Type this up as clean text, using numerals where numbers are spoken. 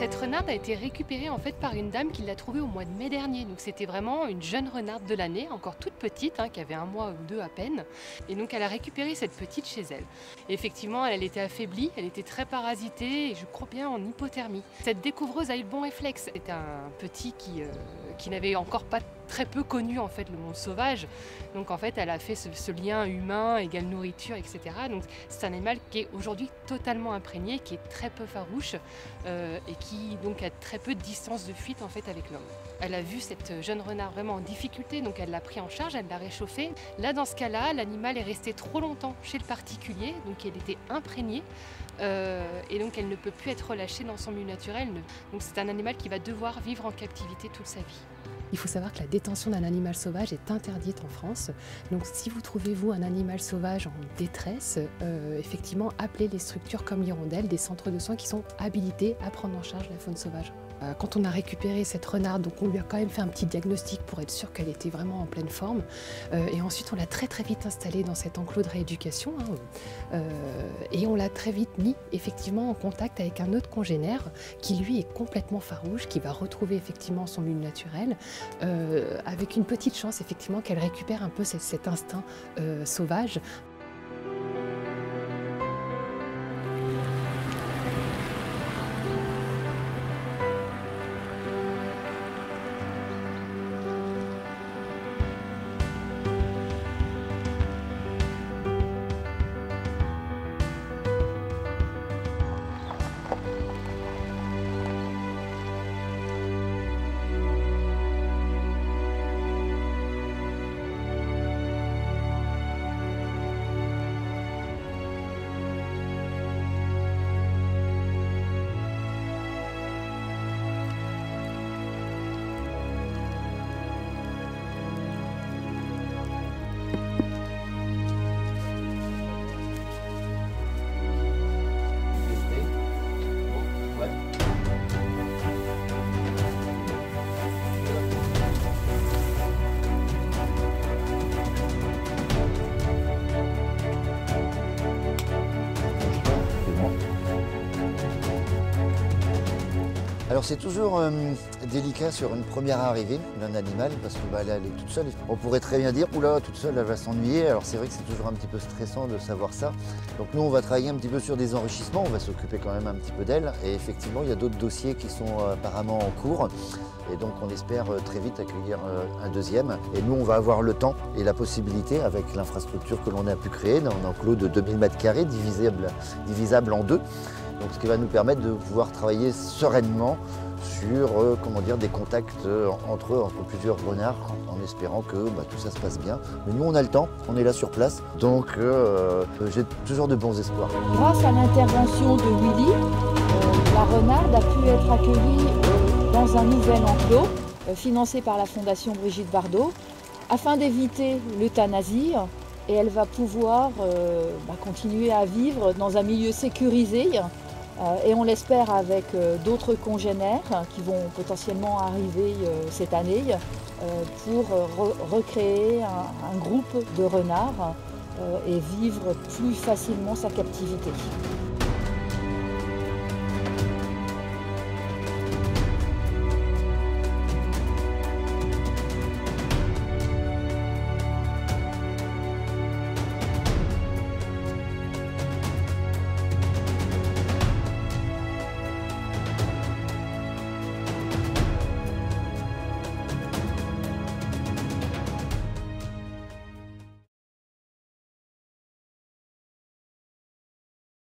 Cette renarde a été récupérée en fait par une dame qui l'a trouvée au mois de mai dernier. Donc c'était vraiment une jeune renarde de l'année, encore toute petite, qui avait 1 mois ou 2 à peine. Et donc elle a récupéré cette petite chez elle. Et effectivement, elle était affaiblie, elle était très parasitée et je crois bien en hypothermie. Cette découvreuse a eu le bon réflexe. C'était un petit qui n'avait encore pas très peu connu en fait le monde sauvage. Donc en fait elle a fait ce lien humain égale nourriture, etc. Donc c'est un animal qui est aujourd'hui totalement imprégné, qui est très peu farouche et qui donc a très peu de distance de fuite en fait avec l'homme. Elle a vu cette jeune renarde vraiment en difficulté, donc elle l'a pris en charge, elle l'a réchauffée. Là dans ce cas-là, l'animal est resté trop longtemps chez le particulier, donc elle était imprégnée et donc elle ne peut plus être relâchée dans son milieu naturel. Donc c'est un animal qui va devoir vivre en captivité toute sa vie. Il faut savoir que la détention d'un animal sauvage est interdite en France. Donc si vous trouvez vous un animal sauvage en détresse, effectivement appelez les structures comme l'Hirondelle, des centres de soins qui sont habilités à prendre en charge la faune sauvage. Quand on a récupéré cette renarde, donc on lui a quand même fait un petit diagnostic pour être sûr qu'elle était vraiment en pleine forme. Et ensuite on l'a très vite installée dans cet enclos de rééducation. Et on l'a très vite mis effectivement en contact avec un autre congénère qui lui est complètement farouche, qui va retrouver effectivement son milieu naturel, avec une petite chance effectivement qu'elle récupère un peu cet instinct sauvage. Alors c'est toujours délicat sur une première arrivée d'un animal parce que là, elle est toute seule. On pourrait très bien dire, oula, toute seule, elle va s'ennuyer. Alors c'est vrai que c'est toujours un petit peu stressant de savoir ça. Donc nous, on va travailler un petit peu sur des enrichissements, on va s'occuper quand même un petit peu d'elle. Et effectivement, il y a d'autres dossiers qui sont apparemment en cours. Et donc on espère très vite accueillir un deuxième. Et nous, on va avoir le temps et la possibilité, avec l'infrastructure que l'on a pu créer, dans un enclos de 2000 m², divisable en 2. Donc, ce qui va nous permettre de pouvoir travailler sereinement sur des contacts entre plusieurs renards, en espérant que tout ça se passe bien. Mais nous, on a le temps, on est là sur place, donc j'ai toujours de bons espoirs. Grâce à l'intervention de Willy, la renarde a pu être accueillie dans un nouvel enclos financé par la Fondation Brigitte Bardot afin d'éviter l'euthanasie. Et elle va pouvoir continuer à vivre dans un milieu sécurisé et on l'espère avec d'autres congénères qui vont potentiellement arriver cette année pour recréer un groupe de renards et vivre plus facilement sa captivité.